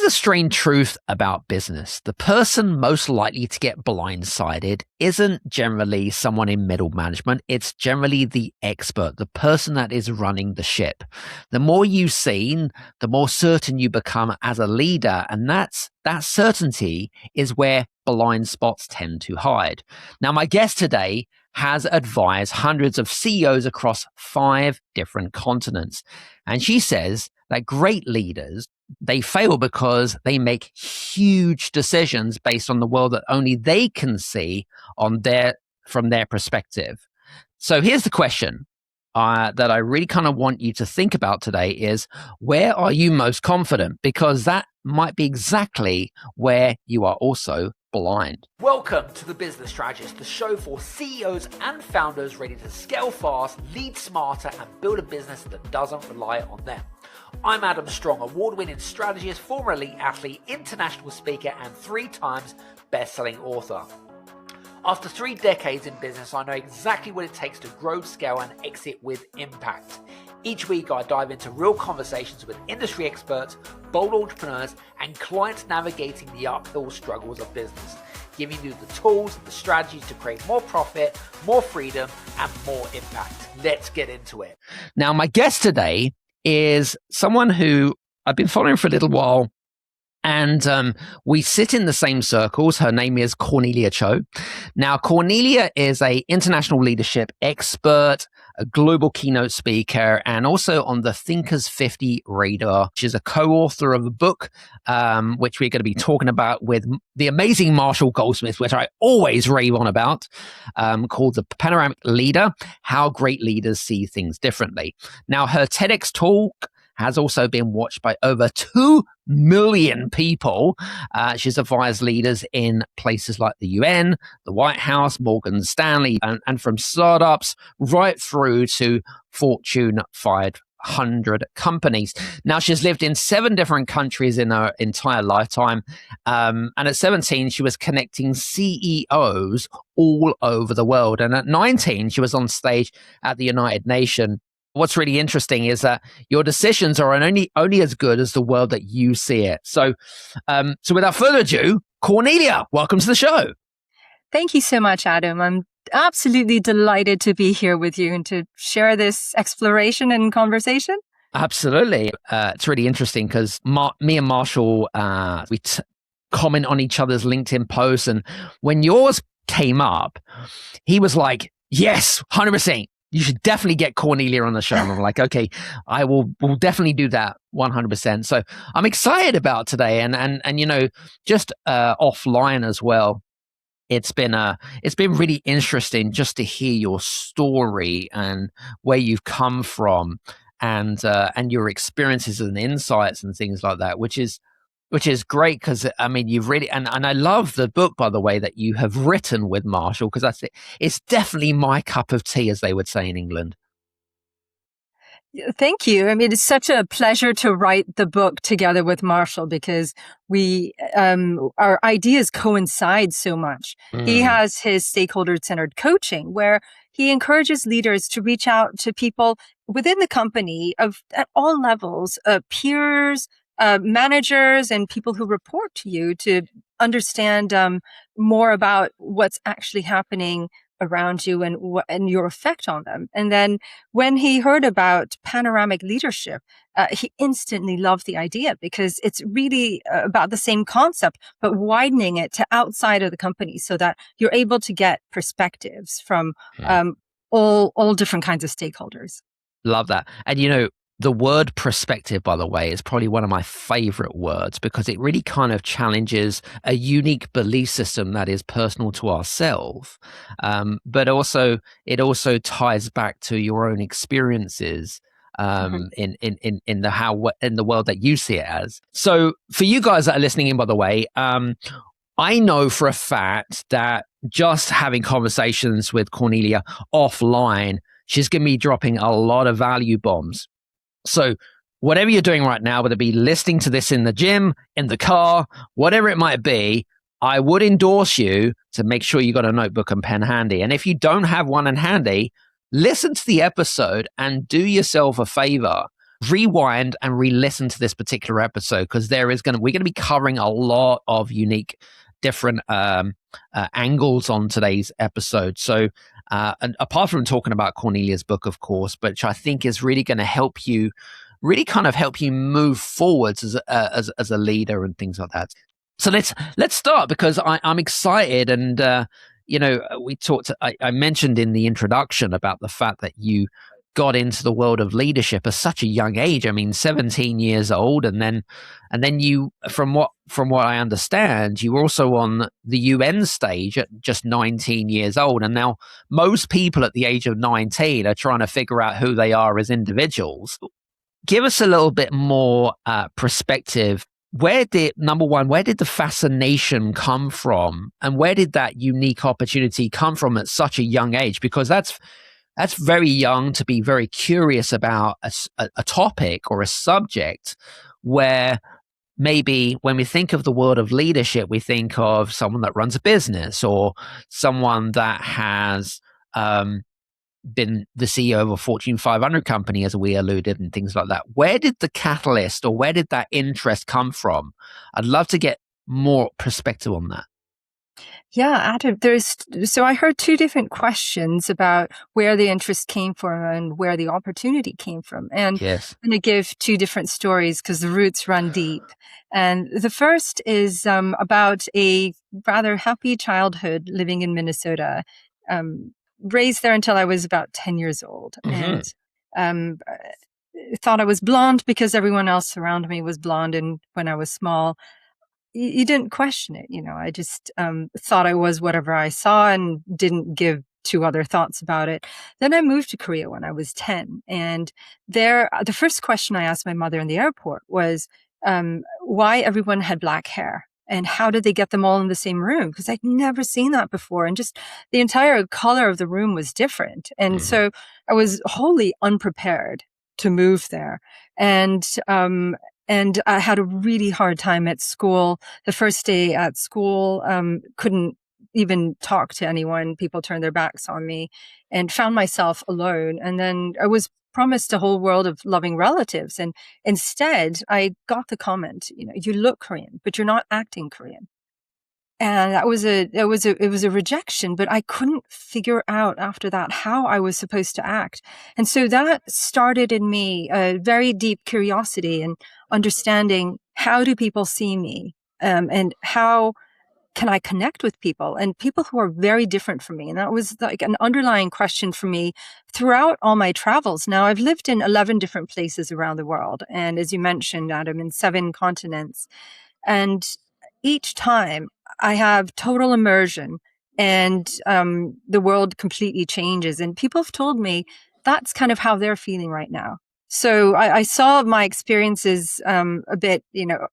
Here's a strange truth about business. The person most likely to get blindsided isn't generally someone in middle management. It's generally the expert, the person that is running the ship. The more you've seen, the more certain you become as a leader. And that certainty is where blind spots tend to hide. Now, my guest today has advised hundreds of CEOs across 5 different continents. And she says that great leaders, they fail because they make huge decisions based on the world that only they can see from their perspective. So here's the question that I really kind of want you to think about today is, where are you most confident? Because that might be exactly where you are also blind. Welcome to The Business Strategist, the show for CEOs and founders ready to scale fast, lead smarter, and build a business that doesn't rely on them. I'm Adam Strong, award-winning strategist, former elite athlete, international speaker, and 3 times best-selling author. After 3 decades in business, I know exactly what it takes to grow, scale, and exit with impact. Each week, I dive into real conversations with industry experts, bold entrepreneurs, and clients navigating the uphill struggles of business, giving you the tools and the strategies to create more profit, more freedom, and more impact. Let's get into it. Now, my guest today is someone who I've been following for a little while, and we sit in the same circles. Her name is Cornelia Cho. Now, Cornelia is an international leadership expert, a global keynote speaker, and also on the Thinkers 50 radar. She's a co-author of a book, which we're going to be talking about with the amazing Marshall Goldsmith, which I always rave on about, called The Panoramic Leader, How Great Leaders See Things Differently. Now, her TEDx talk has also been watched by over 2 million people. She's advised leaders in places like the UN, the White House, Morgan Stanley, and from startups right through to Fortune 500 companies. Now, she's lived in 7 different countries in her entire lifetime. And at 17, she was connecting CEOs all over the world. And at 19, she was on stage at the United Nations. What's really interesting is that your decisions are only as good as the world that you see it. So without further ado, Cornelia, welcome to the show. Thank you so much, Adam. I'm absolutely delighted to be here with you and to share this exploration and conversation. Absolutely. It's really interesting because me and Marshall, we comment on each other's LinkedIn posts. And when yours came up, he was like, yes, 100%. You should definitely get Cornelia on the show. And I'm like, okay, we'll definitely do that 100%. So I'm excited about today. And you know, just offline as well, it's been really interesting just to hear your story and where you've come from and your experiences and insights and things like that, which is great because, I mean, you've really, and I love the book, by the way, that you have written with Marshall, because that's it. It's definitely my cup of tea, as they would say in England. Thank you. I mean, it's such a pleasure to write the book together with Marshall because our ideas coincide so much. He has his stakeholder-centered coaching where he encourages leaders to reach out to people within the company at all levels, peers, managers, and people who report to you to understand more about what's actually happening around you and your effect on them. And then when he heard about panoramic leadership, he instantly loved the idea because it's really about the same concept, but widening it to outside of the company so that you're able to get perspectives from all different kinds of stakeholders. Love that. And you know, the word perspective, by the way, is probably one of my favorite words because it really kind of challenges a unique belief system that is personal to ourselves. But also, it also ties back to your own experiences in the world that you see it as. So for you guys that are listening in, by the way, I know for a fact that just having conversations with Cornelia offline, she's going to be dropping a lot of value bombs. So whatever you're doing right now, whether it be listening to this in the gym, in the car, whatever it might be, I would endorse you to make sure you got a notebook and pen handy. And if you don't have one in handy, listen to the episode and do yourself a favor. rewind and re-listen to this particular episode, because we're going to be covering a lot of unique different angles on today's episode. So and apart from talking about Cornelia's book, of course, which I think is really going to help you move forwards as a leader and things like that. So let's start, because I'm excited. And I mentioned in the introduction about the fact that you got into the world of leadership at such a young age. I mean, 17 years old, and then you, from what I understand, you were also on the UN stage at just 19 years old. And now most people at the age of 19 are trying to figure out who they are as individuals. Give us a little bit more perspective. Where did the fascination come from, and where did that unique opportunity come from at such a young age? Because that's very young to be very curious about a topic or a subject, where maybe when we think of the world of leadership, we think of someone that runs a business, or someone that has been the CEO of a Fortune 500 company, as we alluded, and things like that. Where did the catalyst, or where did that interest come from? I'd love to get more perspective on that. Yeah, Adam, so I heard two different questions about where the interest came from and where the opportunity came from. And yes. I'm going to give two different stories because the roots run deep. And the first is about a rather happy childhood living in Minnesota, raised there until I was about 10 years old. Mm-hmm. And thought I was blonde because everyone else around me was blonde. And when I was small, you didn't question it. I just thought I was whatever I saw and didn't give two other thoughts about it. Then I moved to Korea when I was 10. And there, the first question I asked my mother in the airport was why everyone had black hair and how did they get them all in the same room? Because I'd never seen that before. And just the entire color of the room was different. And so I was wholly unprepared to move there. And I had a really hard time at school. The first day at school, couldn't even talk to anyone. People turned their backs on me and found myself alone. And then I was promised a whole world of loving relatives. And instead, I got the comment, you look Korean, but you're not acting Korean. And it was a rejection, but I couldn't figure out after that how I was supposed to act. And so that started in me a very deep curiosity and understanding, how do people see me? And how can I connect with people and people who are very different from me? And that was like an underlying question for me throughout all my travels. Now, I've lived in 11 different places around the world. And as you mentioned, Adam, in 7 continents. And each time I have total immersion and the world completely changes. And people have told me that's kind of how they're feeling right now. So I saw my experiences a bit,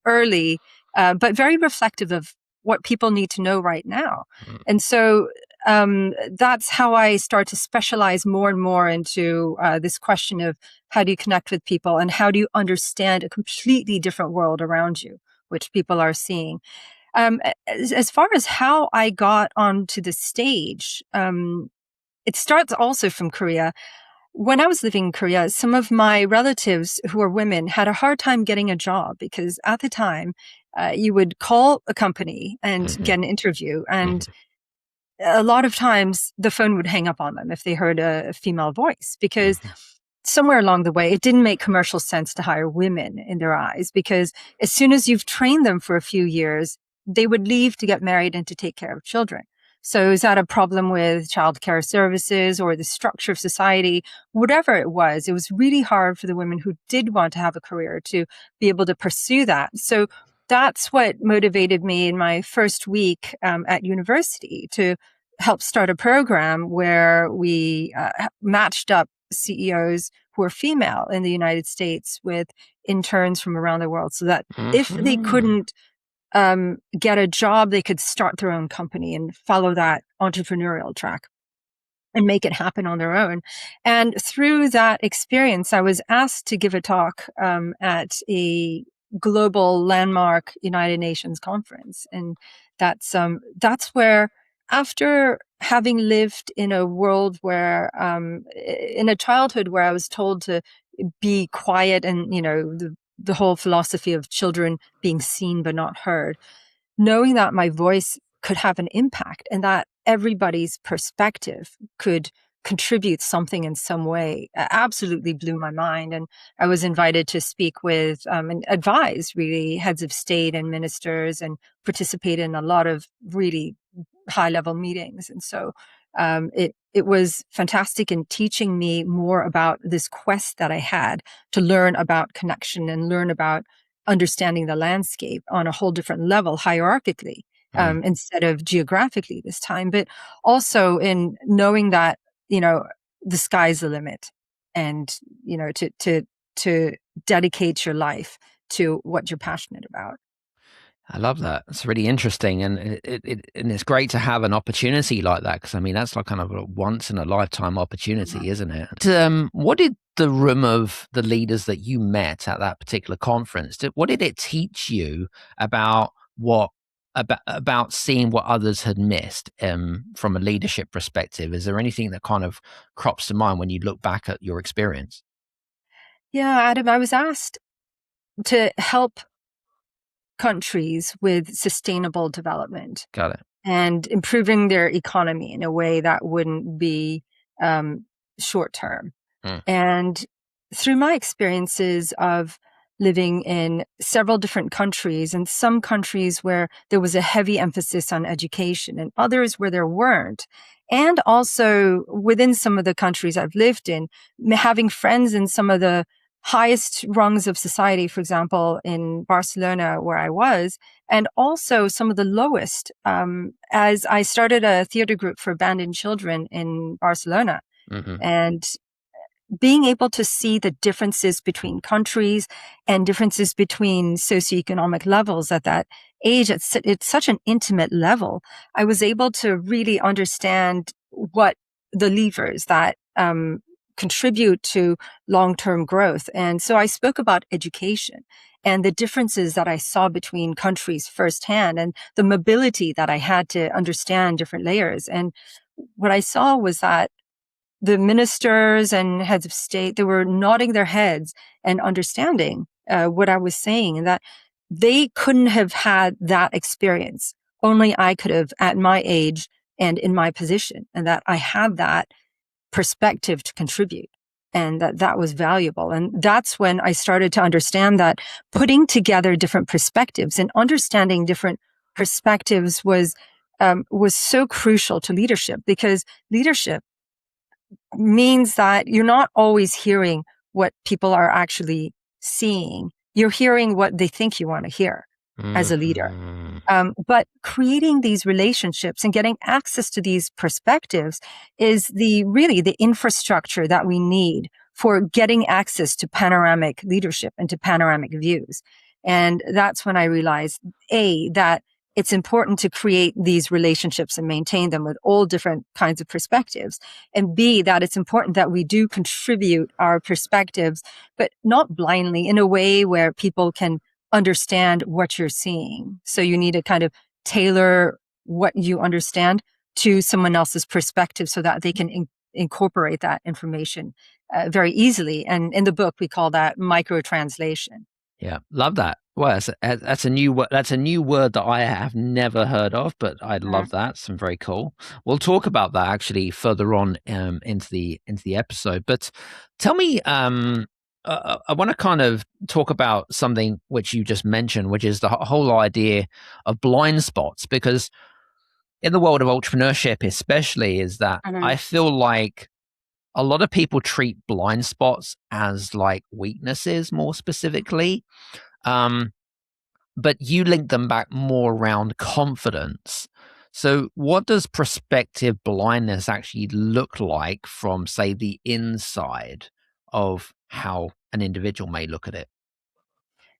early, but very reflective of what people need to know right now. And so that's how I start to specialize more and more into this question of how do you connect with people and how do you understand a completely different world around you, which people are seeing. As far as how I got onto the stage, it starts also from Korea. When I was living in Korea, some of my relatives who are women had a hard time getting a job because at the time, you would call a company and get an interview. And a lot of times the phone would hang up on them if they heard a female voice, because somewhere along the way, it didn't make commercial sense to hire women in their eyes, because as soon as you've trained them for a few years, they would leave to get married and to take care of children. So is that a problem with childcare services or the structure of society? Whatever it was really hard for the women who did want to have a career to be able to pursue that. So that's what motivated me in my first week at university to help start a program where we matched up CEOs who are female in the United States with interns from around the world, so that if they couldn't get a job, they could start their own company and follow that entrepreneurial track and make it happen on their own. And through that experience, I was asked to give a talk at a global landmark United Nations conference. And that's where, after having lived in a world where, in a childhood where I was told to be quiet, and the whole philosophy of children being seen but not heard. Knowing that my voice could have an impact and that everybody's perspective could contribute something in some way absolutely blew my mind. And I was invited to speak with and advise really heads of state and ministers, and participate in a lot of really high level meetings. And so it was fantastic in teaching me more about this quest that I had to learn about connection and learn about understanding the landscape on a whole different level, hierarchically, instead of geographically this time, but also in knowing that, the sky's the limit, and, to dedicate your life to what you're passionate about. I love that. It's really interesting, and and it's great to have an opportunity like that, because I mean that's like kind of a once in a lifetime opportunity, isn't it? What did the room of the leaders that you met at that particular conference? What did it teach you about about seeing what others had missed from a leadership perspective? Is there anything that kind of crops to mind when you look back at your experience? Yeah, Adam, I was asked to help countries with sustainable development Got it. and improving their economy in a way that wouldn't be short term. Mm. And through my experiences of living in several different countries, and some countries where there was a heavy emphasis on education and others where there weren't, and also within some of the countries I've lived in, having friends in some of the highest rungs of society, for example, in Barcelona, where I was, and also some of the lowest, as I started a theater group for abandoned children in Barcelona. Mm-hmm. And being able to see the differences between countries and differences between socioeconomic levels at that age, it's such an intimate level. I was able to really understand what the levers that contribute to long-term growth. And so I spoke about education and the differences that I saw between countries firsthand, and the mobility that I had to understand different layers. And what I saw was that the ministers and heads of state, they were nodding their heads and understanding what I was saying, and that they couldn't have had that experience. Only I could have at my age and in my position, and that I had that perspective to contribute, and that was valuable. And that's when I started to understand that putting together different perspectives and understanding different perspectives was so crucial to leadership, because leadership means that you're not always hearing what people are actually seeing. You're hearing what they think you want to hear as a leader. But creating these relationships and getting access to these perspectives is really the infrastructure that we need for getting access to panoramic leadership and to panoramic views. And that's when I realized, A, that it's important to create these relationships and maintain them with all different kinds of perspectives. And B, that it's important that we do contribute our perspectives, but not blindly, in a way where people can understand what you're seeing. So you need to kind of tailor what you understand to someone else's perspective so that they can incorporate that information very easily. And in the book, we call that micro translation. Yeah, love that. Well, that's a new word. That's a new word that I have never heard of, but I love that. It's very cool. We'll talk about that actually further on into the episode. But tell me, I want to kind of talk about something which you just mentioned, which is the whole idea of blind spots, because in the world of entrepreneurship, especially, is that I feel like a lot of people treat blind spots as like weaknesses, more specifically. But you link them back more around confidence. So what does prospective blindness actually look like from, say, the inside of how an individual may look at it?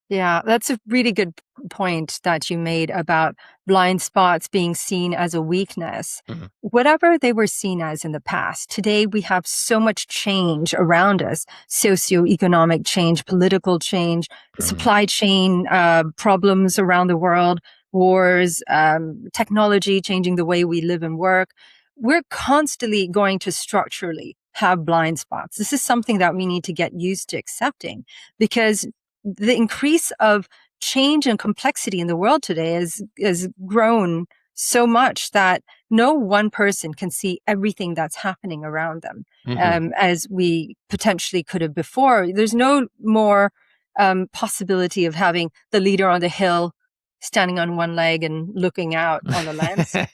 Yeah, that's a really good point that you made about blind spots being seen as a weakness. Mm-hmm. Whatever they were seen as in the past, today we have so much change around us, socioeconomic change, political change, supply chain problems around the world, wars, technology changing the way we live and work. We're constantly going to structurally have blind spots. This is something that we need to get used to accepting, because the increase of change and complexity in the world today has grown so much that no one person can see everything that's happening around them, as we potentially could have before. There's no more possibility of having the leader on the hill standing on one leg and looking out on the landscape.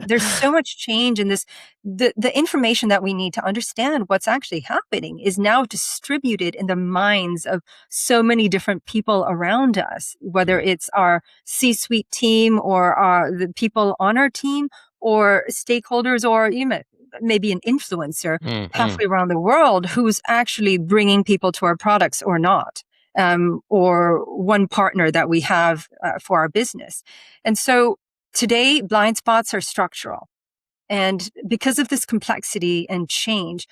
There's so much change in this. The information that we need to understand what's actually happening is now distributed in the minds of so many different people around us, whether it's our C-suite team or the people on our team or stakeholders, or maybe an influencer halfway around the world who's actually bringing people to our products or not. Or one partner that we have for our business. And so today, blind spots are structural. And because of this complexity and change,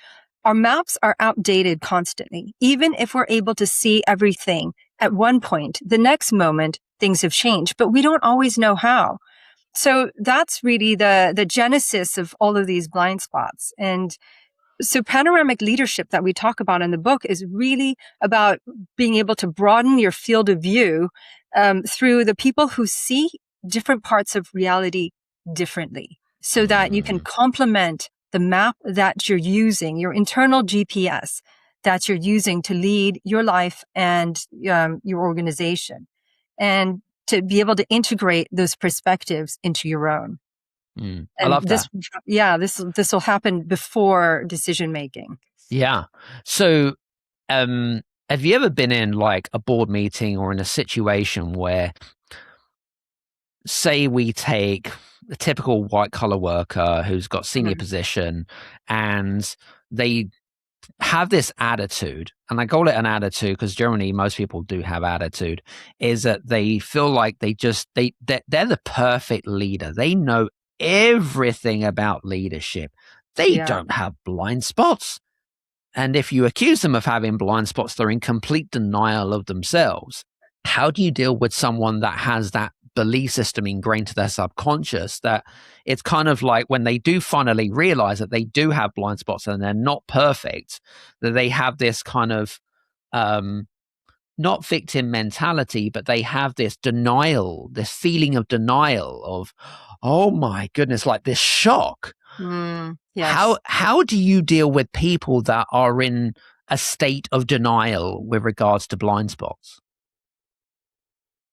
our maps are outdated constantly. Even if we're able to see everything at one point, the next moment, things have changed, but we don't always know how. So that's really the genesis of all of these blind spots. And so panoramic leadership that we talk about in the book is really about being able to broaden your field of view through the people who see different parts of reality differently, so that you can complement the map that you're using, your internal GPS that you're using to lead your life and your organization, and to be able to integrate those perspectives into your own. I love that. This will happen before decision making. Yeah. So, have you ever been in like a board meeting or in a situation where, say, we take a typical white collar worker who's got senior position, and they have this attitude, and I call it an attitude because generally most people do have attitude, is that they feel like they're the perfect leader. They know everything about leadership. They don't have blind spots. And if you accuse them of having blind spots, they're in complete denial of themselves. How do you deal with someone that has that belief system ingrained to their subconscious, that it's kind of like when they do finally realize that they do have blind spots and they're not perfect, that they have this kind of not victim mentality, but they have this denial, this feeling of denial of, oh my goodness, like this shock. Yes. How do you deal with people that are in a state of denial with regards to blind spots?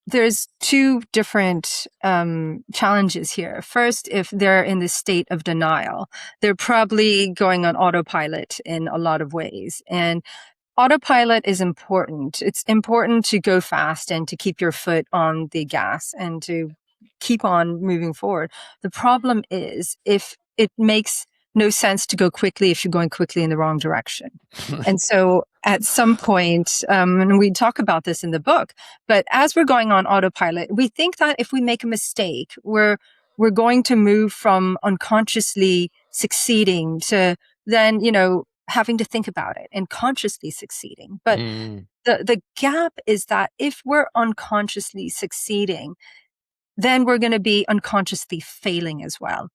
There's two different challenges here. First, if they're in this state of denial, they're probably going on autopilot in a lot of ways. And autopilot is important. It's important to go fast and to keep your foot on the gas and to keep on moving forward. The problem is if it makes no sense to go quickly if you're going quickly in the wrong direction. And so at some point, and we talk about this in the book, but as we're going on autopilot, we think that if we make a mistake, we're going to move from unconsciously succeeding to then, having to think about it and consciously succeeding. But the gap is that if we're unconsciously succeeding, then we're going to be unconsciously failing as well.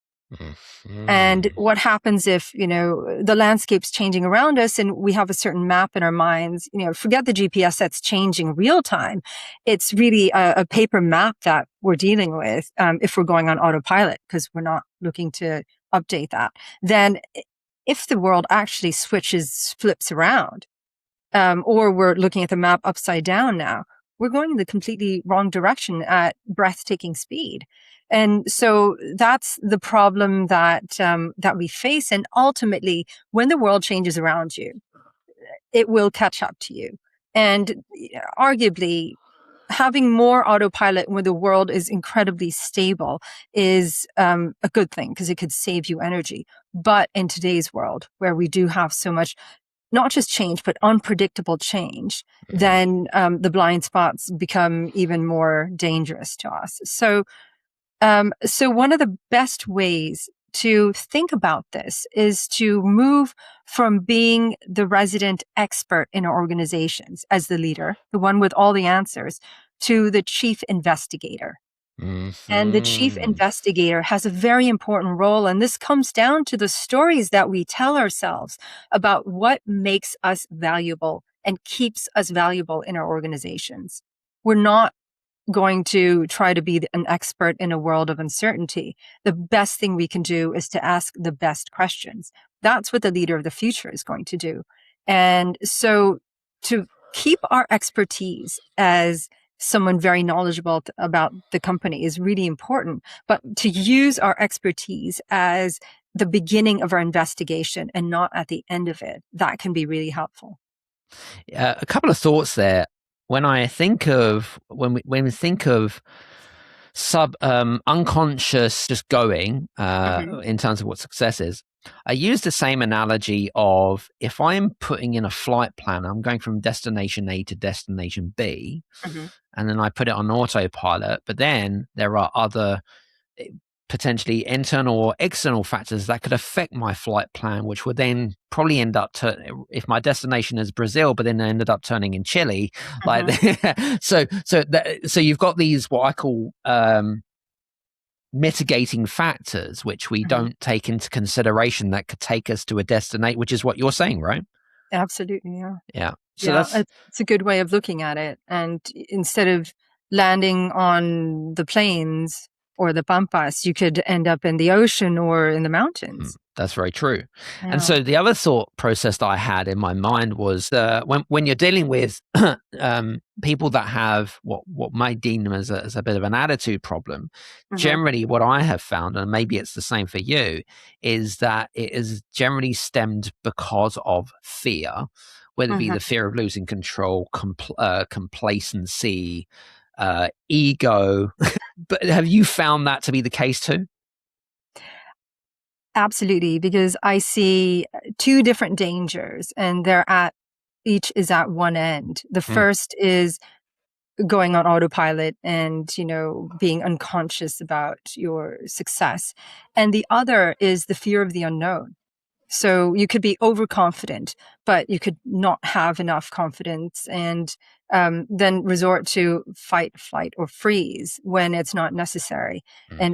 And what happens if, the landscape's changing around us and we have a certain map in our minds, forget the GPS that's changing real time. It's really a paper map that we're dealing with if we're going on autopilot, because we're not looking to update that. Then if the world actually flips around, or we're looking at the map upside down now, we're going in the completely wrong direction at breathtaking speed. And so that's the problem that we face. And ultimately, when the world changes around you, it will catch up to you. And arguably, having more autopilot when the world is incredibly stable is a good thing, because it could save you energy. But in today's world, where we do have so much, not just change, but unpredictable change, then the blind spots become even more dangerous to us. So one of the best ways to think about this is to move from being the resident expert in our organizations as the leader, the one with all the answers, to the chief investigator. And the chief investigator has a very important role. And this comes down to the stories that we tell ourselves about what makes us valuable and keeps us valuable in our organizations. We're not going to try to be an expert in a world of uncertainty. The best thing we can do is to ask the best questions. That's what the leader of the future is going to do. And so to keep our expertise as someone very knowledgeable about the company is really important, but to use our expertise as the beginning of our investigation and not at the end of it, that can be really helpful. A couple of thoughts there. When we think of unconscious just going in terms of what success is, I use the same analogy of if I'm putting in a flight plan, I'm going from destination A to destination B, and then I put it on autopilot, but then there are other potentially internal or external factors that could affect my flight plan, which would then probably end up if my destination is Brazil, but then I ended up turning in Chile. Like, so you've got these what I call mitigating factors, which we don't take into consideration that could take us to a destination, which is what you're saying, right? Absolutely, yeah. Yeah. So it's a good way of looking at it. And instead of landing on the plains or the pampas, you could end up in the ocean or in the mountains. That's very true. Yeah. And so the other thought process that I had in my mind was when you're dealing with people that have what might deem them as a bit of an attitude problem, generally what I have found, and maybe it's the same for you, is that it is generally stemmed because of fear, whether it be the fear of losing control, complacency, ego. But have you found that to be the case too? Absolutely, because I see two different dangers, and each is at one end. The first is going on autopilot and, being unconscious about your success. And the other is the fear of the unknown. So you could be overconfident, but you could not have enough confidence and then resort to fight, flight, or freeze when it's not necessary,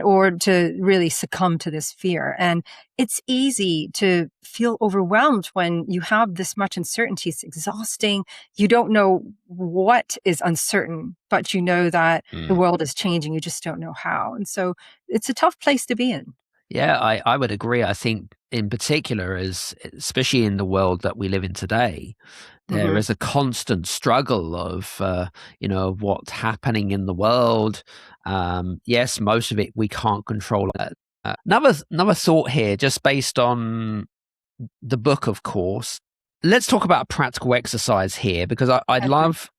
or to really succumb to this fear. And it's easy to feel overwhelmed when you have this much uncertainty. It's exhausting. You don't know what is uncertain, but you know that the world is changing. You just don't know how. And so it's a tough place to be in. Yeah, I would agree. I think in particular, especially in the world that we live in today, there is a constant struggle of, what's happening in the world. Yes, most of it we can't control. Another thought here, just based on the book, of course. Let's talk about practical exercise here, because I'd love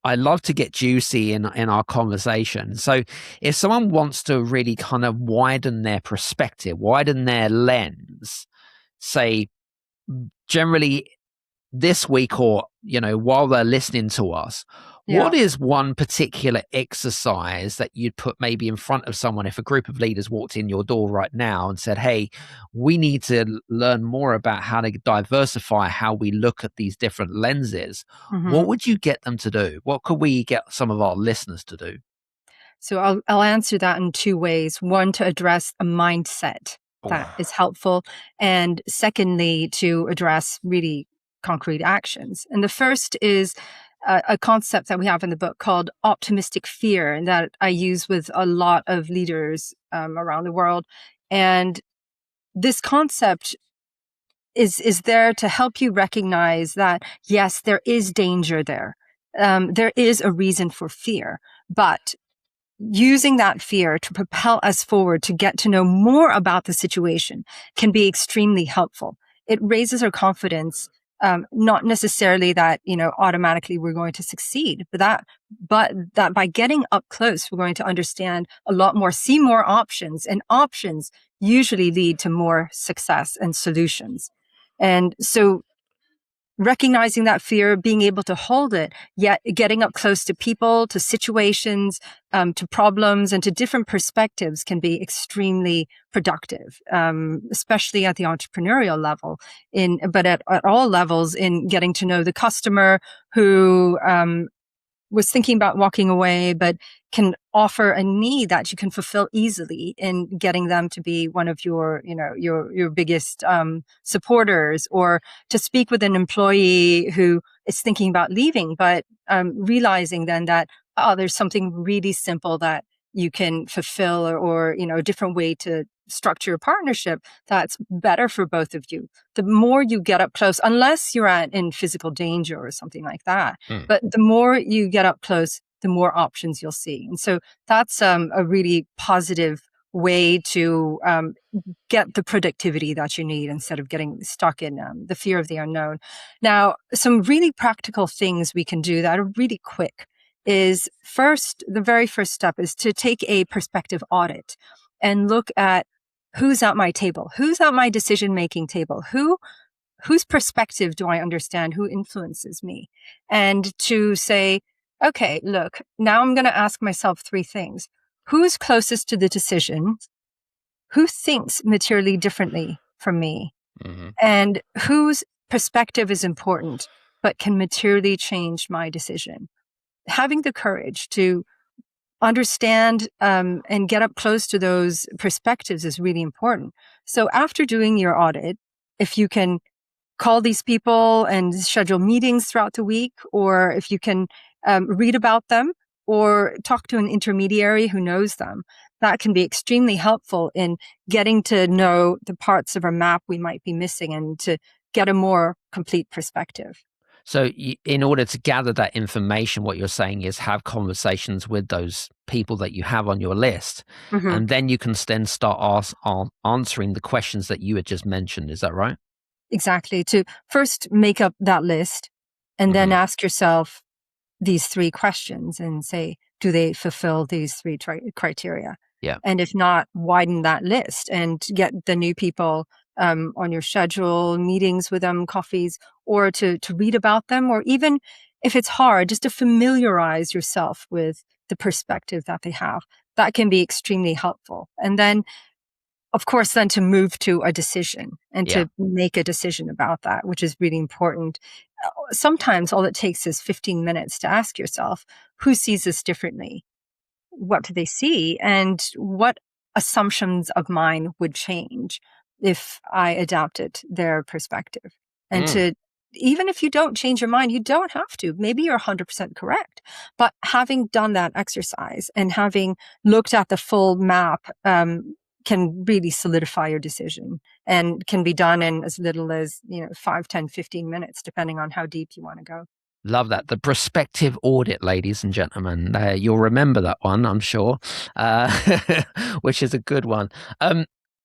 to get juicy in our conversation. So if someone wants to really kind of widen their perspective, widen their lens, say generally this week or, while they're listening to us, what is one particular exercise that you'd put maybe in front of someone if a group of leaders walked in your door right now and said, hey, we need to learn more about how to diversify how we look at these different lenses? What would you get them to do? What could we get some of our listeners to do? So I'll answer that in two ways. One, to address a mindset that is helpful. And secondly, to address really concrete actions. And the first is a concept that we have in the book called optimistic fear, and that I use with a lot of leaders around the world. And this concept is there to help you recognize that, yes, there is danger there. There is a reason for fear, but using that fear to propel us forward to get to know more about the situation can be extremely helpful. It raises our confidence. Not necessarily that, automatically we're going to succeed, but that by getting up close, we're going to understand a lot more, see more options, and options usually lead to more success and solutions. And so recognizing that fear, being able to hold it, yet getting up close to people, to situations, to problems, and to different perspectives can be extremely productive, especially at the entrepreneurial level, but at all levels in getting to know the customer who was thinking about walking away, but can offer a need that you can fulfill easily in getting them to be one of your, your biggest supporters, or to speak with an employee who is thinking about leaving, but realizing then that, there's something really simple that you can fulfill, or a different way to structure a partnership that's better for both of you. The more you get up close, unless you're in physical danger or something like that, but the more you get up close, the more options you'll see. And so that's a really positive way to get the productivity that you need, instead of getting stuck in the fear of the unknown. Now, some really practical things we can do that are really quick is, the very first step is to take a perspective audit and look at who's at my table, who's at my decision-making table, whose perspective do I understand, who influences me? And to say, okay, look, now I'm going to ask myself 3 things. Who's closest to the decision? Who thinks materially differently from me? And whose perspective is important, but can materially change my decision? Having the courage to understand and get up close to those perspectives is really important. So after doing your audit, if you can call these people and schedule meetings throughout the week, or if you can read about them or talk to an intermediary who knows them, that can be extremely helpful in getting to know the parts of our map we might be missing, and to get a more complete perspective. So in order to gather that information, what you're saying is have conversations with those people that you have on your list, and then you can then start answering the questions that you had just mentioned. Is that right? Exactly. To first make up that list, and then ask yourself these 3 questions and say, do they fulfill these 3 criteria? Yeah. And if not, widen that list and get the new people on your schedule, meetings with them, coffees, or to read about them, or even if it's hard, just to familiarize yourself with the perspective that they have. That can be extremely helpful. And then, of course, then to move to a decision and to make a decision about that, which is really important. Sometimes all it takes is 15 minutes to ask yourself, who sees this differently? What do they see? And what assumptions of mine would change if I adapted their perspective? And to, even if you don't change your mind, you don't have to. Maybe you're 100% correct. But having done that exercise and having looked at the full map, can really solidify your decision, and can be done in as little as 5, 10, 15 minutes, depending on how deep you want to go. Love that. The prospective audit, ladies and gentlemen. You'll remember that one, I'm sure, which is a good one.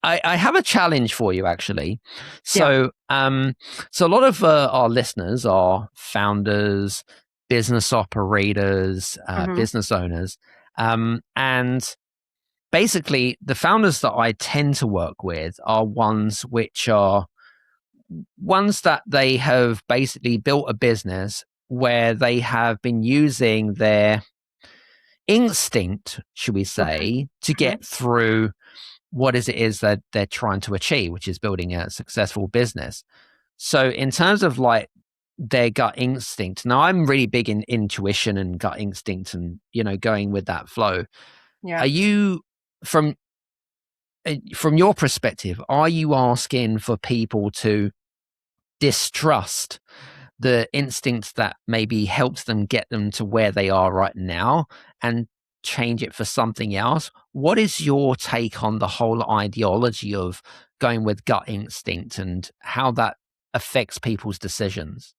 I have a challenge for you, actually. So, so a lot of our listeners are founders, business operators, business owners, and basically, the founders that I tend to work with are ones that they have basically built a business where they have been using their instinct, should we say, to get through what it is that they're trying to achieve, which is building a successful business. So in terms of like their gut instinct, now I'm really big in intuition and gut instinct and, going with that flow. Yeah. Are you, from your perspective, are you asking for people to distrust the instincts that maybe helps them get them to where they are right now and change it for something else? What is your take on the whole ideology of going with gut instinct and how that affects people's decisions?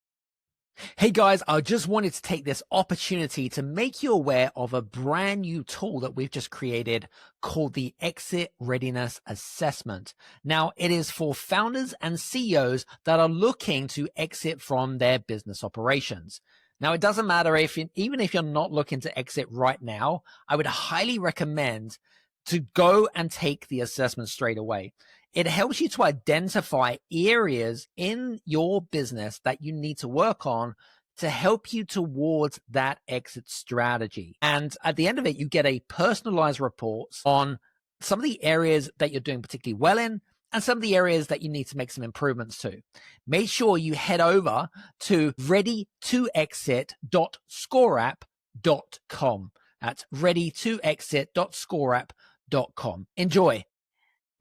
Hey guys, I just wanted to take this opportunity to make you aware of a brand new tool that we've just created called the Exit Readiness Assessment. Now, it is for founders and CEOs that are looking to exit from their business operations. Now, it doesn't matter even if you're not looking to exit right now, I would highly recommend to go and take the assessment straight away. It helps you to identify areas in your business that you need to work on to help you towards that exit strategy. And at the end of it, you get a personalized report on some of the areas that you're doing particularly well in and some of the areas that you need to make some improvements to. Make sure you head over to readytoexit.scoreapp readytoexit.scoreapp.com. That's readytoexit.scoreapp.com. Enjoy.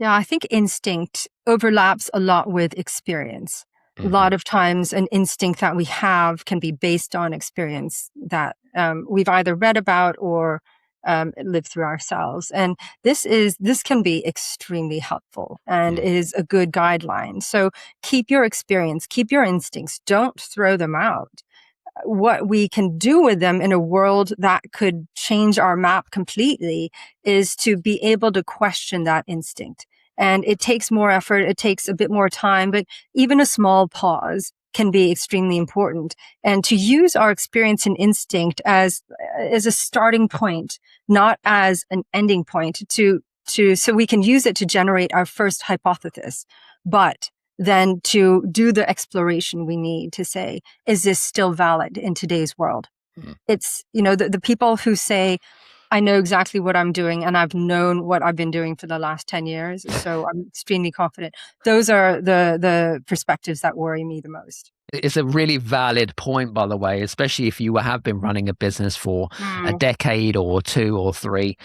Yeah, I think instinct overlaps a lot with experience. A lot of times, an instinct that we have can be based on experience that we've either read about or lived through ourselves. And this can be extremely helpful and is a good guideline. So keep your experience, keep your instincts, don't throw them out. What we can do with them in a world that could change our map completely is to be able to question that instinct. And it takes more effort. It takes a bit more time, but even a small pause can be extremely important. And to use our experience and instinct as a starting point, not as an ending point so we can use it to generate our first hypothesis, but then to do the exploration we need to say, is this still valid in today's world? It's, the people who say, I know exactly what I'm doing and I've known what I've been doing for the last 10 years. So I'm extremely confident. Those are the perspectives that worry me the most. It's a really valid point, by the way, especially if you have been running a business for a decade or 2 or 3.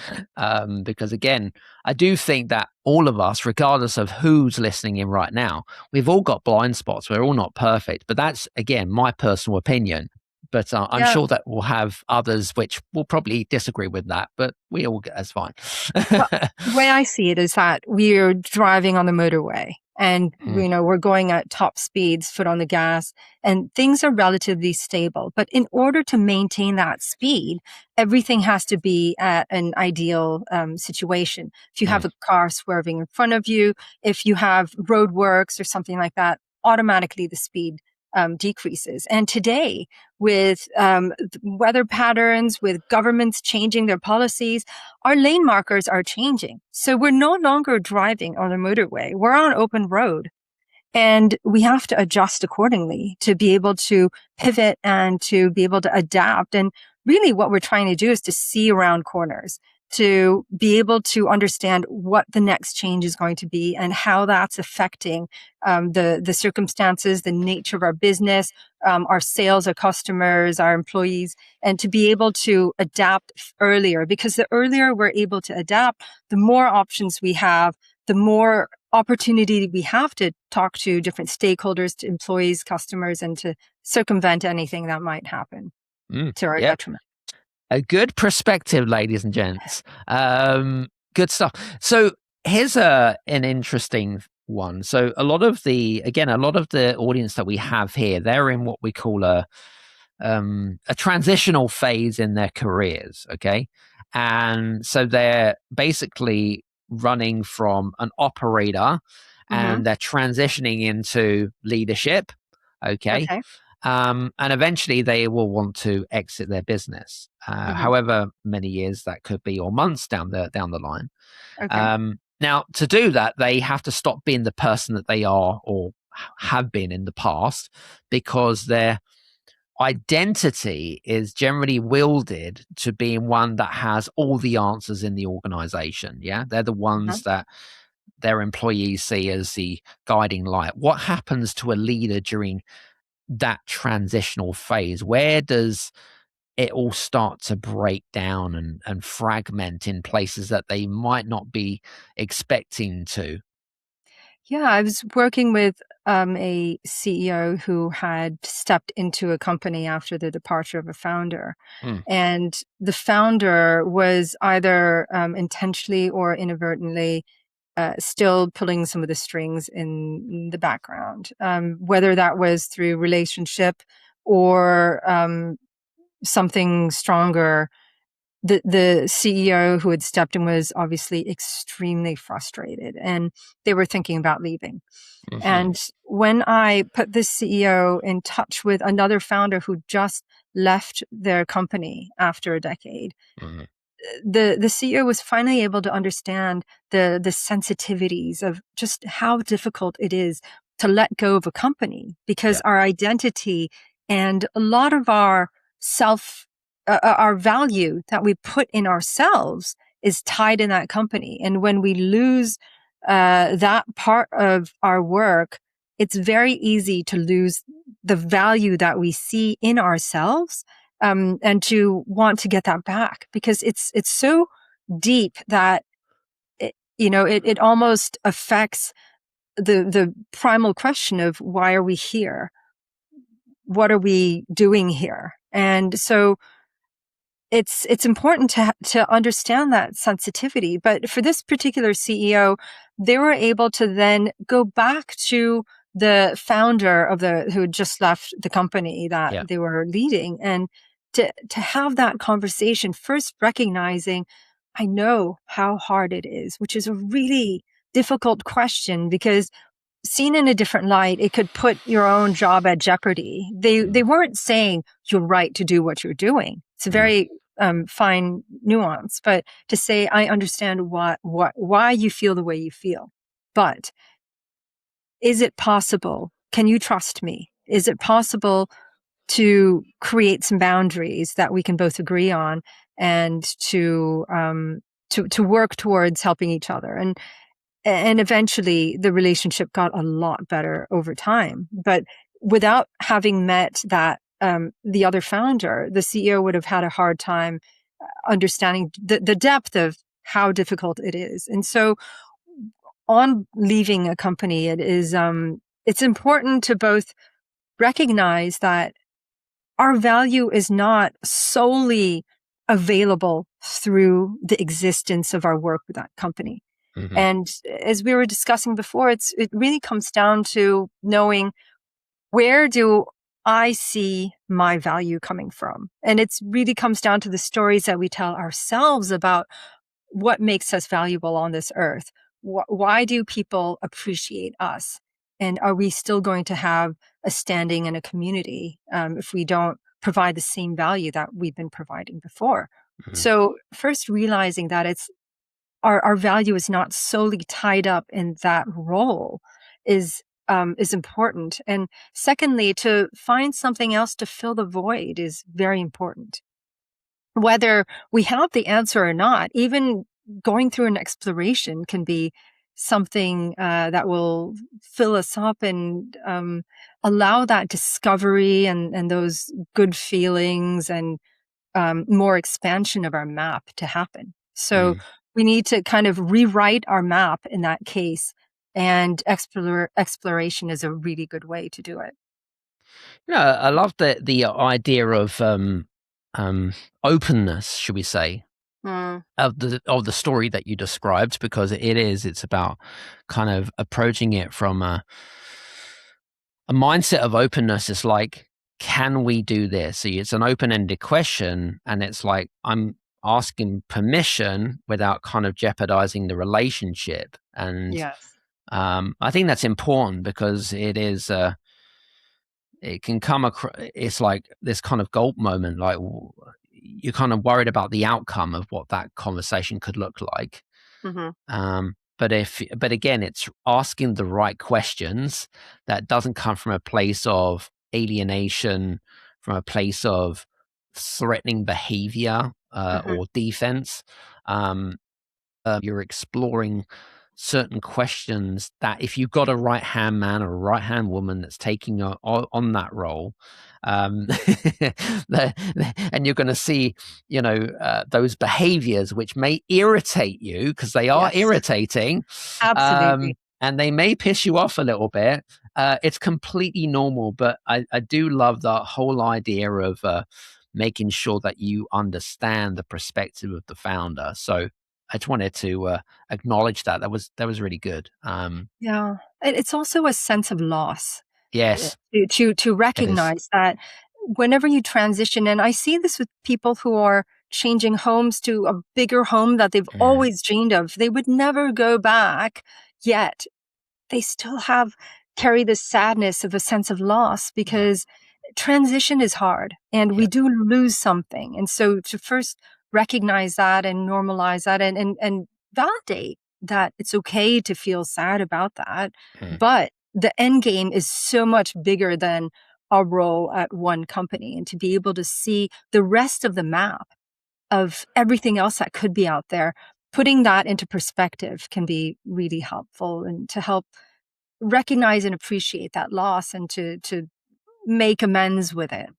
Because again, I do think that all of us, regardless of who's listening in right now, we've all got blind spots. We're all not perfect. But that's, again, my personal opinion. But I'm sure that we'll have others which will probably disagree with that, but we all get, that's fine. Well, the way I see it is that we're driving on the motorway and, we're going at top speeds, foot on the gas, and things are relatively stable. But in order to maintain that speed, everything has to be at an ideal situation. If you have a car swerving in front of you, if you have roadworks or something like that, automatically the speed decreases. And today, with weather patterns, with governments changing their policies, our lane markers are changing. So we're no longer driving on a motorway. We're on open road. And we have to adjust accordingly to be able to pivot and to be able to adapt. And really what we're trying to do is to see around corners, to be able to understand what the next change is going to be and how that's affecting the circumstances, the nature of our business, our sales, our customers, our employees, and to be able to adapt earlier. Because the earlier we're able to adapt, the more options we have, the more opportunity we have to talk to different stakeholders, to employees, customers, and to circumvent anything that might happen to our detriment. A good perspective, ladies and gents. Good stuff. So here's an interesting one. So a lot of the audience that we have here, they're in what we call a transitional phase in their careers. Okay. And so they're basically running from an operator and they're transitioning into leadership. Okay. And eventually they will want to exit their business, however many years that could be, or months down the line. Now, to do that, they have to stop being the person that they are or have been in the past, because their identity is generally wielded to being one that has all the answers in the organization. Yeah, they're the ones that their employees see as the guiding light. What happens to a leader during that transitional phase? Where does it all start to break down and fragment in places that they might not be expecting to? Yeah, I was working with a CEO who had stepped into a company after the departure of a founder. And the founder was either intentionally or inadvertently still pulling some of the strings in the background, whether that was through relationship or something stronger. The CEO who had stepped in was obviously extremely frustrated, and they were thinking about leaving. And when I put this CEO in touch with another founder who just left their company after a decade, the CEO was finally able to understand the sensitivities of just how difficult it is to let go of a company, because our identity and a lot of our our value that we put in ourselves is tied in that company. And when we lose that part of our work, it's very easy to lose the value that we see in ourselves and to want to get that back, because it's so deep that it almost affects the primal question of why are we here? What are we doing here? And so it's important to understand that sensitivity. But for this particular CEO, they were able to then go back to the founder who had just left the company that Yeah. they were leading, and to have that conversation, first recognizing, I know how hard it is, which is a really difficult question, because seen in a different light, it could put your own job at jeopardy. They weren't saying you're right to do what you're doing. It's a very fine nuance, but to say, I understand why you feel the way you feel, but is it possible? Can you trust me? Is it possible to create some boundaries that we can both agree on, and to work towards helping each other? And eventually the relationship got a lot better over time. But without having met that, the other founder, the CEO would have had a hard time understanding the depth of how difficult it is. And so on leaving a company, it's important to both recognize that our value is not solely available through the existence of our work with that company. Mm-hmm. And as we were discussing before, it really comes down to knowing, where do I see my value coming from? And it really comes down to the stories that we tell ourselves about what makes us valuable on this earth. Why do people appreciate us? And are we still going to have a standing in a community if we don't provide the same value that we've been providing before? Mm-hmm. So first, realizing that our value is not solely tied up in that role is important. And secondly, to find something else to fill the void is very important. Whether we have the answer or not, even going through an exploration can be something that will fill us up and allow that discovery and those good feelings and more expansion of our map to happen. So we need to kind of rewrite our map in that case, and exploration is a really good way to do it. Yeah, I love the idea of openness, should we say, of the story that you described, because it's about kind of approaching it from a mindset of openness. It's like, can we do this? So it's an open-ended question, and it's like, I'm asking permission without kind of jeopardizing the relationship. And Yes. I think that's important, because it can come across, it's like this kind of gulp moment, like you're kind of worried about the outcome of what that conversation could look like. But again, it's asking the right questions that doesn't come from a place of alienation, from a place of threatening behavior or defense. You're exploring certain questions that, if you've got a right hand man or a right hand woman that's taking on that role, and you're going to see, those behaviors which may irritate you, because they are Yes. irritating, Absolutely. and they may piss you off a little bit. It's completely normal, but I do love that whole idea of making sure that you understand the perspective of the founder. So I just wanted to acknowledge that. That was really good. Yeah. It's also a sense of loss. Yes, To it is. recognize that whenever you transition, and I see this with people who are changing homes to a bigger home that they've Mm, always dreamed of, they would never go back, yet they still carry the sadness of a sense of loss, yeah, because transition is hard and yeah. we do lose something. And so to first recognize that and normalize that, and validate that it's okay to feel sad about that. Mm, But the end game is so much bigger than our role at one company, and to be able to see the rest of the map of everything else that could be out there, putting that into perspective can be really helpful, and to help recognize and appreciate that loss, and to make amends with it,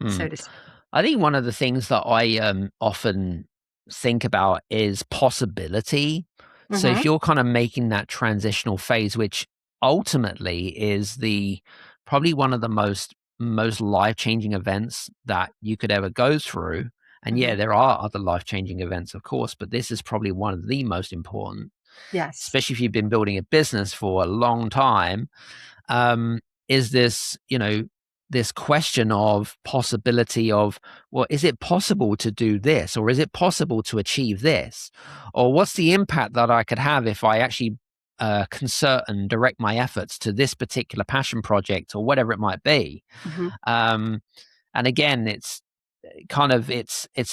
mm. so to speak. I think one of the things that I often think about is possibility. So if Mm-hmm. you're kind of making that transitional phase, which ultimately is the probably one of the most life-changing events that you could ever go through. And yeah, Mm-hmm. there are other life-changing events, of course, but this is probably one of the most important, Yes. especially if you've been building a business for a long time. um, is this, this question of possibility of, well, is it possible to do this, or is it possible to achieve this, or what's the impact that I could have if I actually concert and direct my efforts to this particular passion project or whatever it might be. Mm-hmm. um, and again, it's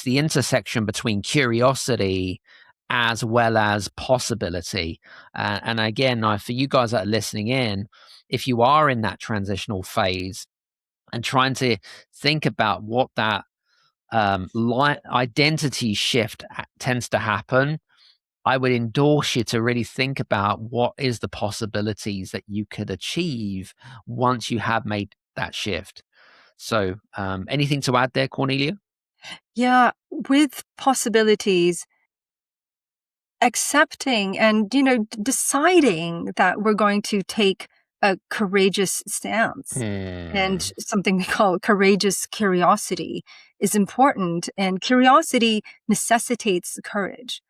the intersection between curiosity as well as possibility. And again, for you guys that are listening in, if you are in that transitional phase and trying to think about what that identity shift tends to happen, I would endorse you to really think about what is the possibilities that you could achieve once you have made that shift. So anything to add there, Cornelia? Yeah, with possibilities, accepting and, deciding that we're going to take a courageous stance and Hmm. something they call courageous curiosity is important. And curiosity necessitates courage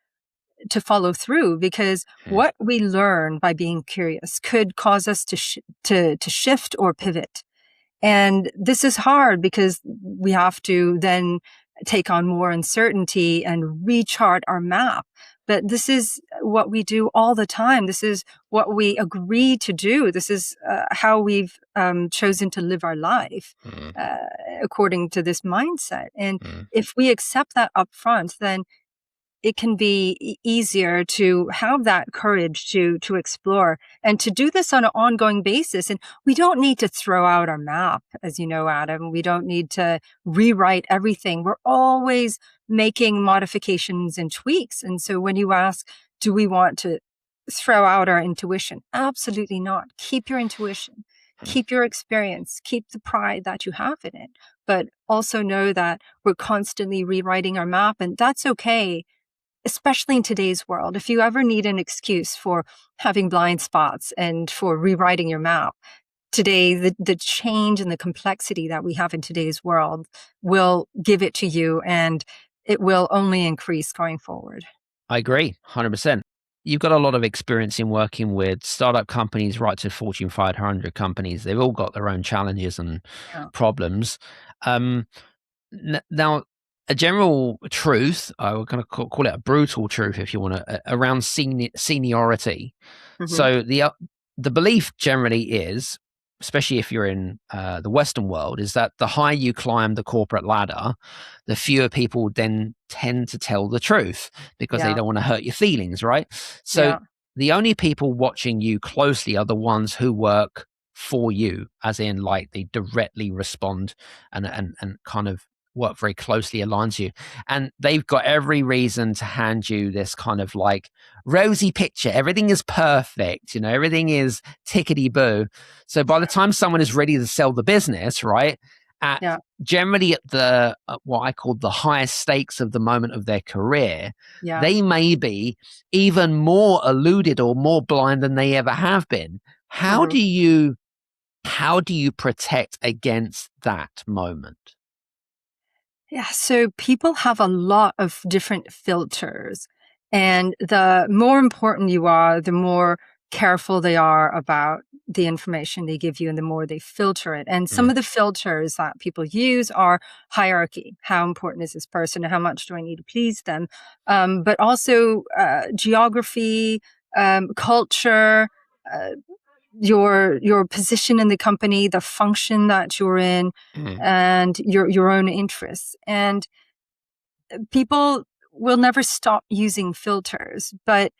to follow through, because Hmm. what we learn by being curious could cause us to shift or pivot. And this is hard because we have to then take on more uncertainty and rechart our map. But this is what we do all the time. This is what we agree to do. This is how we've chosen to live our life Hmm. uh, according to this mindset. And Hmm. if we accept that upfront, then it can be easier to have that courage to explore and to do this on an ongoing basis. And we don't need to throw out our map, as you know, Adam. We don't need to rewrite everything. We're always making modifications and tweaks. And so when you ask, do we want to throw out our intuition? Absolutely not. Keep your intuition, keep your experience, keep the pride that you have in it, but also know that we're constantly rewriting our map, and that's okay, especially in today's world. If you ever need an excuse for having blind spots and for rewriting your map, today, the change and the complexity that we have in today's world will give it to you, and it will only increase going forward. I agree, 100%. You've got a lot of experience in working with startup companies right to Fortune 500 companies. They've all got their own challenges and Yeah. problems. Um, Now, a general truth, I would kind of call it a brutal truth, if you want to, around seniority. Hmm. So the belief generally is, especially if you're in the Western world, is that the higher you climb the corporate ladder, the fewer people then tend to tell the truth because they Yeah. don't want to hurt your feelings, right? So Yeah. the only people watching you closely are the ones who work for you, as in like they directly respond and kind of work very closely aligns you, and they've got every reason to hand you this kind of like rosy picture. Everything is perfect, everything is tickety boo. So by the time someone is ready to sell the business, right, at Yeah. generally at the what I call the highest stakes of the moment of their career, Yeah. they may be even more eluded or more blind than they ever have been. how Hmm. do you how do you protect against that moment? Yeah, so people have a lot of different filters. And the more important you are, the more careful they are about the information they give you and the more they filter it. And some Mm. of the filters that people use are hierarchy. How important is this person and how much do I need to please them? But also geography, culture, uh, your position in the company, the function that you're in, Mm. and your own interests. And people will never stop using filters, but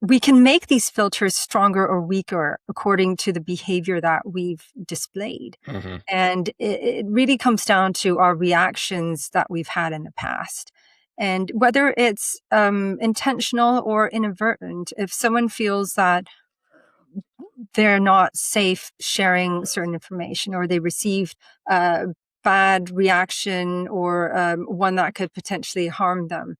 we can make these filters stronger or weaker according to the behavior that we've displayed. Mhm. And it really comes down to our reactions that we've had in the past. And whether it's intentional or inadvertent, if someone feels that they're not safe sharing certain information, or they received bad reaction or one that could potentially harm them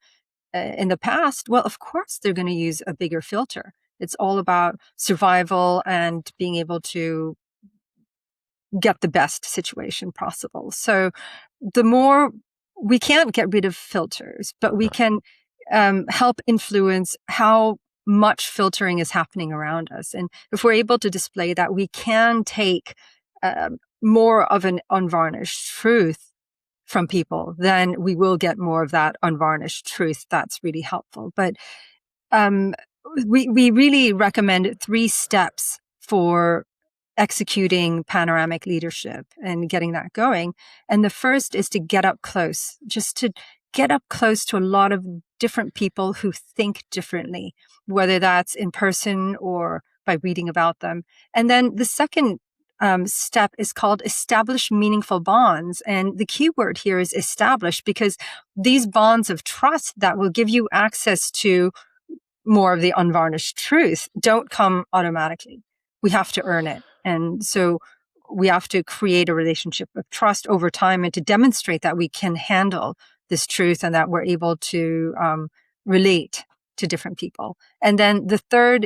in the past, well, of course, they're going to use a bigger filter. It's all about survival and being able to get the best situation possible. So the more we can't get rid of filters, but we can help influence how much filtering is happening around us. And if we're able to display that, we can take more of an unvarnished truth from people, then we will get more of that unvarnished truth that's really helpful. But we really recommend 3 steps for executing panoramic leadership and getting that going. And the first is to get up close, just to get up close to a lot of different people who think differently, whether that's in person or by reading about them. And then the second step is called establish meaningful bonds. And the key word here is establish, because these bonds of trust that will give you access to more of the unvarnished truth don't come automatically. We have to earn it. And so we have to create a relationship of trust over time and to demonstrate that we can handle this truth and that we're able to relate to different people. And then the third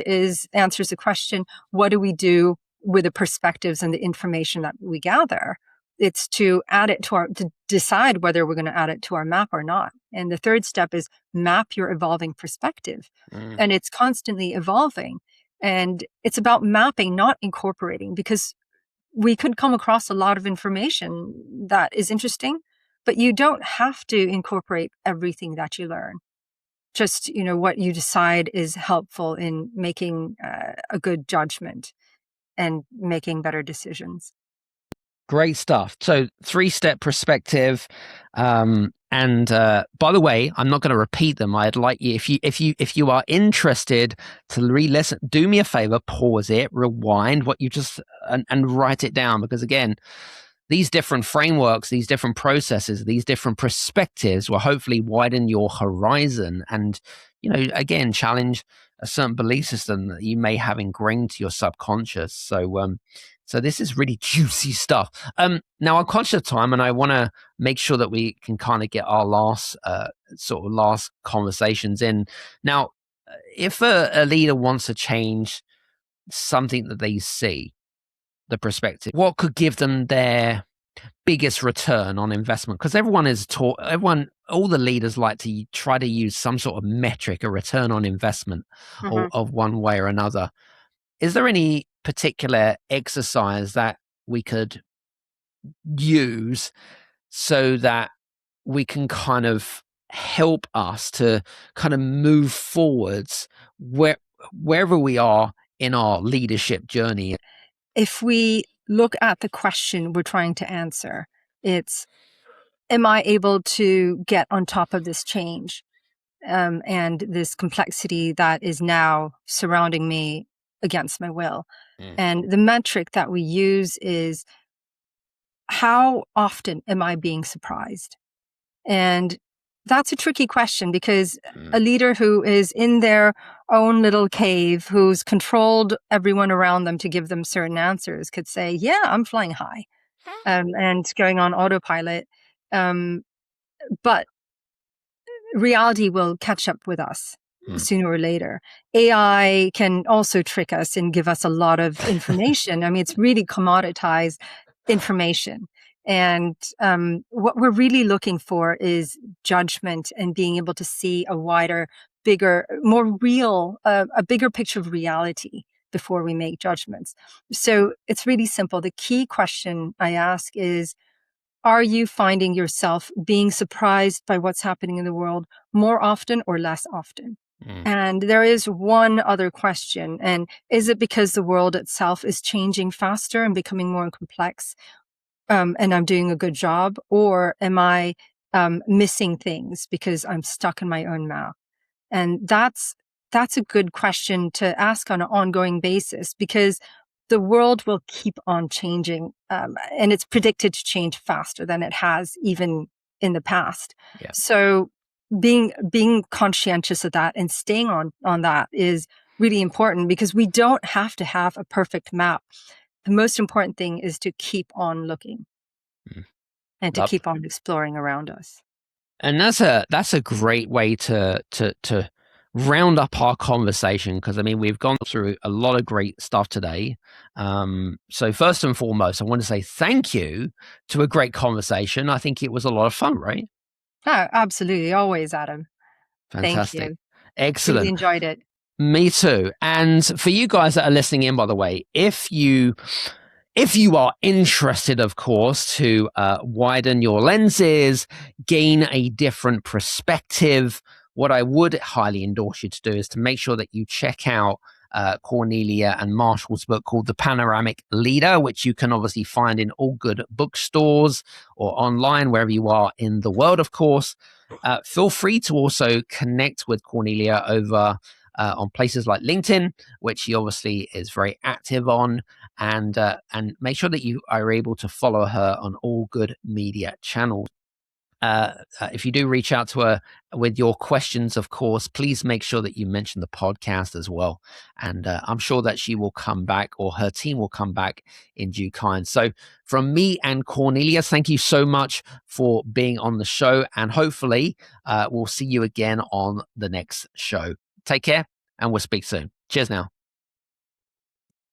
answers the question, what do we do with the perspectives and the information that we gather? It's to add it to decide whether we're going to add it to our map or not. And the third step is map your evolving perspective. And it's constantly evolving. And it's about mapping, not incorporating, because we could come across a lot of information that is interesting, but you don't have to incorporate everything that you learn. Just, what you decide is helpful in making a good judgment and making better decisions. Great stuff. So 3-step perspective. And by the way, I'm not going to repeat them. I'd like you, if you are interested to re-listen, do me a favor, pause it, rewind what you just and write it down, because again, these different frameworks, these different processes, these different perspectives will hopefully widen your horizon and, again, challenge a certain belief system that you may have ingrained to your subconscious. So this is really juicy stuff. Now I'm conscious of time, and I want to make sure that we can kind of get our last conversations in. Now, if a leader wants to change something that they see, the perspective, what could give them their biggest return on investment? Because everyone is taught, all the leaders like to try to use some sort of metric, a return on investment of one way or another. Is there any particular exercise that we could use so that we can kind of help us to kind of move forwards wherever we are in our leadership journey? If we look at the question we're trying to answer, it's, am I able to get on top of this change and this complexity that is now surrounding me against my will? And the metric that we use is, how often am I being surprised? And that's a tricky question, because a leader who is in their own little cave, who's controlled everyone around them to give them certain answers, could say, yeah, I'm flying high and going on autopilot. But reality will catch up with us sooner or later. AI can also trick us and give us a lot of information. I mean, it's really commoditized information. And what we're really looking for is judgment and being able to see a wider, bigger, more real, a bigger picture of reality before we make judgments. So it's really simple. The key question I ask is, are you finding yourself being surprised by what's happening in the world more often or less often? And there is one other question. And is it because the world itself is changing faster and becoming more complex? And I'm doing a good job? Or am I missing things because I'm stuck in my own mouth? And that's a good question to ask on an ongoing basis, because the world will keep on changing, and it's predicted to change faster than it has even in the past. Yeah. So being conscientious of that and staying on that is really important, because we don't have to have a perfect map. The most important thing is to keep on looking. and to keep on exploring around us. And that's a great way to round up our conversation, because I mean, we've gone through a lot of great stuff today. So first and foremost, I want to say thank you to a great conversation. I think it was a lot of fun, right? Oh, absolutely. Always, Adam. Fantastic. Thank you. Excellent. Really enjoyed it. Me too. And for you guys that are listening in, by the way, if you are interested, of course, to widen your lenses, gain a different perspective, what I would highly endorse you to do is to make sure that you check out Cornelia and Marshall's book called The Panoramic Leader, which you can obviously find in all good bookstores or online, wherever you are in the world, of course. Feel free to also connect with Cornelia over on places like LinkedIn, which she obviously is very active on, and make sure that you are able to follow her on all good media channels. If you do reach out to her with your questions, of course, please make sure that you mention the podcast as well. And I'm sure that she will come back, or her team will come back in due kind. So from me and Cornelia, thank you so much for being on the show. And hopefully we'll see you again on the next show. Take care, and we'll speak soon. Cheers now.